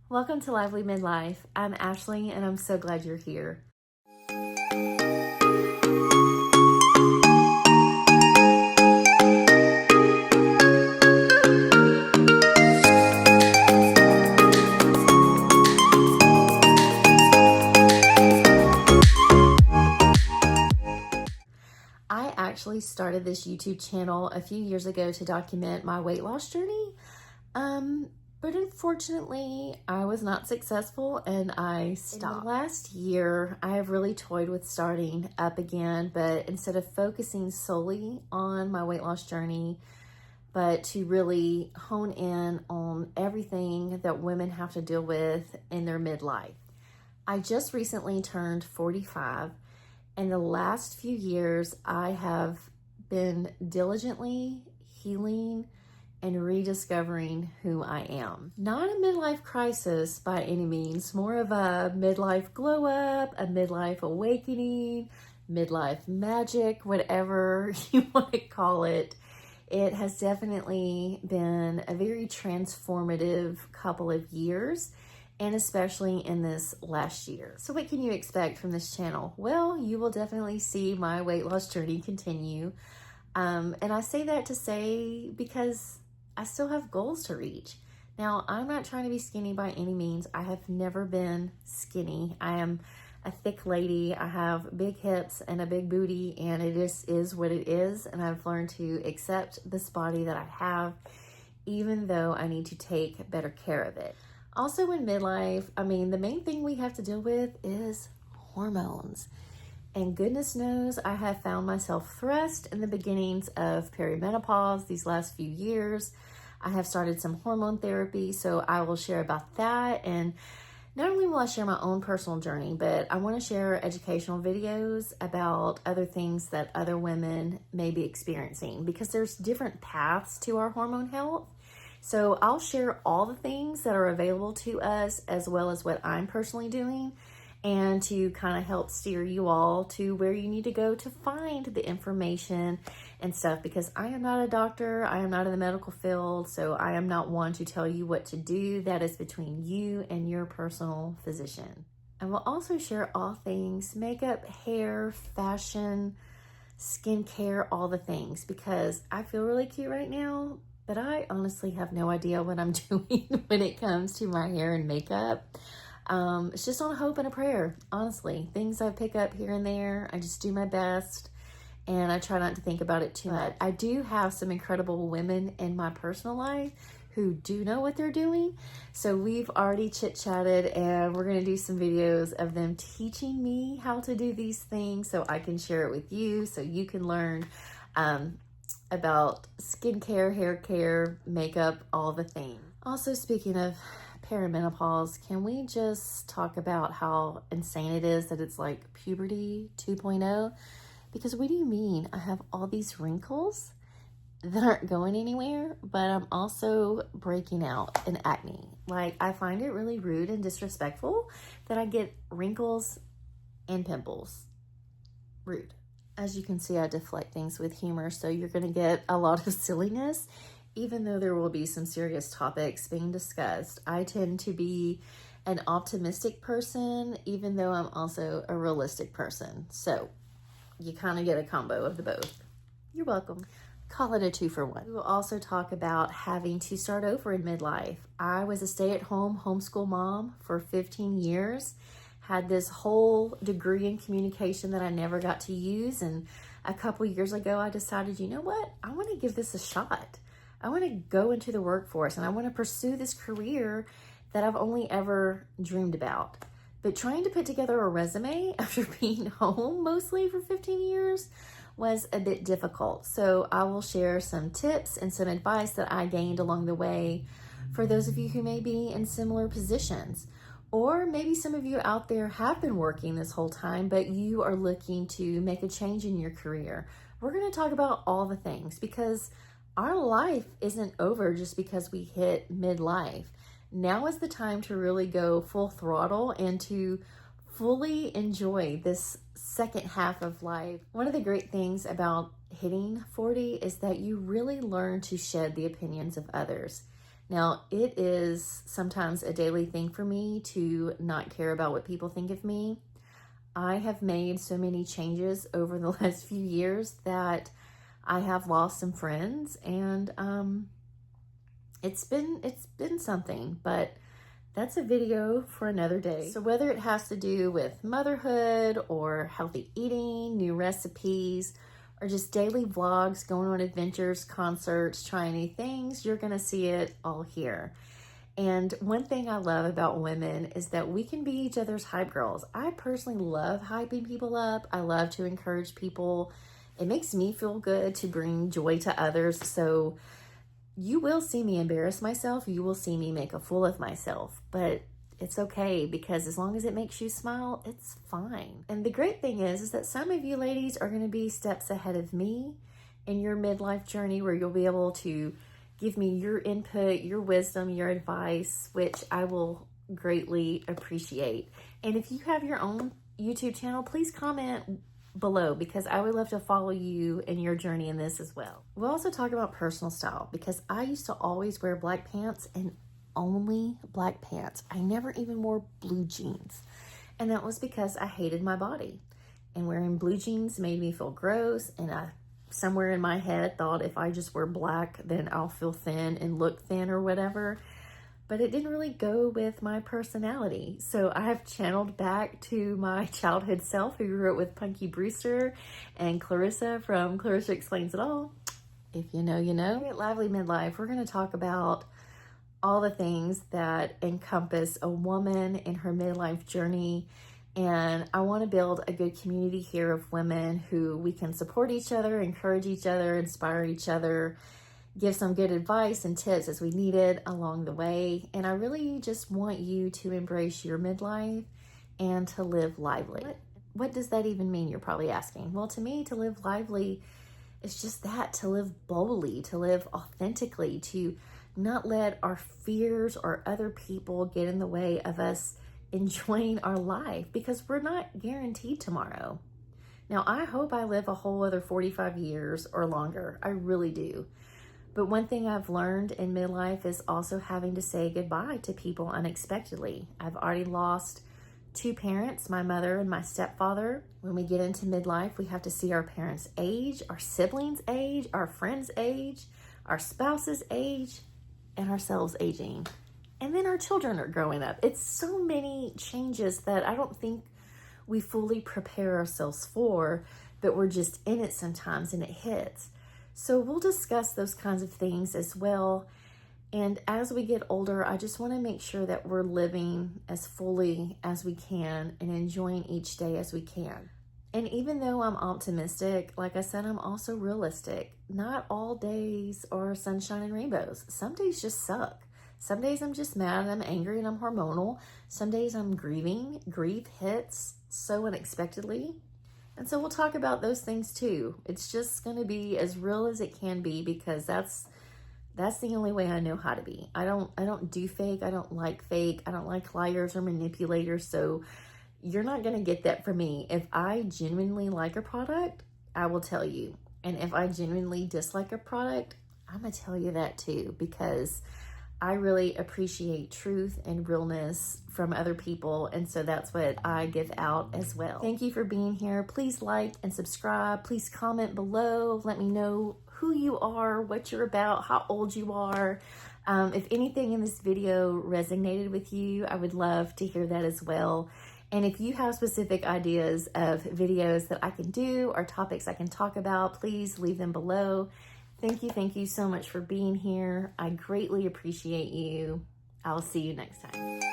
Welcome to Lively Midlife. I'm Ashley and I'm so glad you're here. I actually started this YouTube channel a few years ago to document my weight loss journey. But unfortunately, I was not successful and I stopped. In the last year, I have really toyed with starting up again, but instead of focusing solely on my weight loss journey, but to really hone in on everything that women have to deal with in their midlife. I just recently turned 45. In the last few years, I have been diligently healing and rediscovering who I am. Not a midlife crisis by any means, more of a midlife glow up, a midlife awakening, midlife magic, whatever you want to call it. It has definitely been a very transformative couple of years, and especially in this last year. So what can you expect from this channel? Well, you will definitely see my weight loss journey continue. And I say that to say because I still have goals to reach. Now, I'm not trying to be skinny by any means. I have never been skinny. I am a thick lady. I have big hips and a big booty, and it just is what it is. And I've learned to accept this body that I have, even though I need to take better care of it. Also in midlife, the main thing we have to deal with is hormones. And goodness knows I have found myself thrust in the beginnings of perimenopause these last few years. I have started some hormone therapy, so I will share about that. And not only will I share my own personal journey, but I want to share educational videos about other things that other women may be experiencing, because there's different paths to our hormone health. So I'll share all the things that are available to us, as well as what I'm personally doing, and to kind of help steer you all to where you need to go to find the information and stuff, because I am not a doctor. I am not in the medical field, so I am not one to tell you what to do. That is between you and your personal physician. I will also share all things makeup, hair, fashion, skincare, all the things, because I feel really cute right now, but I honestly have no idea what I'm doing when it comes to my hair and makeup. It's just on a hope and a prayer, honestly. Things I pick up here and there, I just do my best, and I try not to think about it too much. I do have some incredible women in my personal life who do know what they're doing. So we've already chit-chatted, and we're going to do some videos of them teaching me how to do these things so I can share it with you, so you can learn about skincare, hair care, makeup, all the things. Also, speaking of perimenopause, can we just talk about how insane it is that it's like puberty 2.0? Because what do you mean? I have all these wrinkles that aren't going anywhere, but I'm also breaking out in acne. Like, I find it really rude and disrespectful that I get wrinkles and pimples. Rude. As you can see, I deflect things with humor, so you're going to get a lot of silliness, even though there will be some serious topics being discussed. I tend to be an optimistic person, even though I'm also a realistic person. So you kind of get a combo of the both. You're welcome. Call it a 2-for-1. We will also talk about having to start over in midlife. I was a stay-at-home homeschool mom for 15 years. Had this whole degree in communication that I never got to use. And a couple years ago, I decided, you know what? I want to give this a shot. I want to go into the workforce and I want to pursue this career that I've only ever dreamed about. But trying to put together a resume after being home mostly for 15 years was a bit difficult. So I will share some tips and some advice that I gained along the way for those of you who may be in similar positions. Or maybe some of you out there have been working this whole time, but you are looking to make a change in your career. We're going to talk about all the things, because our life isn't over just because we hit midlife. Now is the time to really go full throttle and to fully enjoy this second half of life. One of the great things about hitting 40 is that you really learn to shed the opinions of others. Now, it is sometimes a daily thing for me to not care about what people think of me. I have made so many changes over the last few years that I have lost some friends, and it's been something, but that's a video for another day. So whether it has to do with motherhood or healthy eating, new recipes, or just daily vlogs, going on adventures, concerts, trying new things, you're gonna see it all here. And one thing I love about women is that we can be each other's hype girls. I personally love hyping people up. I love to encourage people. It makes me feel good to bring joy to others. So you will see me embarrass myself. You will see me make a fool of myself, but it's okay, because as long as it makes you smile, it's fine. And the great thing is that some of you ladies are going to be steps ahead of me in your midlife journey, where you'll be able to give me your input, your wisdom, your advice, which I will greatly appreciate. And if you have your own YouTube channel, please comment below, because I would love to follow you in your journey in this as well. We'll also talk about personal style, because I used to always wear black pants and only black pants. I never even wore blue jeans. And that was because I hated my body. And wearing blue jeans made me feel gross, and I somewhere in my head thought if I just wear black, then I'll feel thin and look thin or whatever. But it didn't really go with my personality. So I have channeled back to my childhood self, who grew up with Punky Brewster and Clarissa from Clarissa Explains It All. If you know, you know. At Lively Midlife, we're going to talk about all the things that encompass a woman in her midlife journey. And I want to build a good community here of women who we can support each other, encourage each other, inspire each other, give some good advice and tips as we need it along the way. And I really just want you to embrace your midlife and to live lively. What does that even mean, you're probably asking? Well, to me, to live lively is just that, to live boldly, to live authentically, to not let our fears or other people get in the way of us enjoying our life, because we're not guaranteed tomorrow. Now, I hope I live a whole other 45 years or longer. I really do. But one thing I've learned in midlife is also having to say goodbye to people unexpectedly. I've already lost 2 parents, my mother and my stepfather. When we get into midlife, we have to see our parents' age, our siblings' age, our friends' age, our spouse's age, and ourselves aging. And then our children are growing up. It's so many changes that I don't think we fully prepare ourselves for, but we're just in it sometimes and it hits. So we'll discuss those kinds of things as well. And as we get older, I just want to make sure that we're living as fully as we can and enjoying each day as we can. And even though I'm optimistic, like I said, I'm also realistic. Not all days are sunshine and rainbows. Some days just suck. Some days I'm just mad and I'm angry and I'm hormonal. Some days I'm grieving. Grief hits so unexpectedly. And so we'll talk about those things too. It's just going to be as real as it can be, because that's the only way I know how to be. I don't do fake. I don't like fake. I don't like liars or manipulators. So you're not going to get that from me. If I genuinely like a product, I will tell you. And if I genuinely dislike a product, I'm going to tell you that too, because I really appreciate truth and realness from other people. And so that's what I give out as well. Thank you for being here. Please like and subscribe. Please comment below. Let me know who you are, what you're about, how old you are. If anything in this video resonated with you, I would love to hear that as well. And if you have specific ideas of videos that I can do or topics I can talk about, please leave them below. Thank you so much for being here. I greatly appreciate you. I'll see you next time.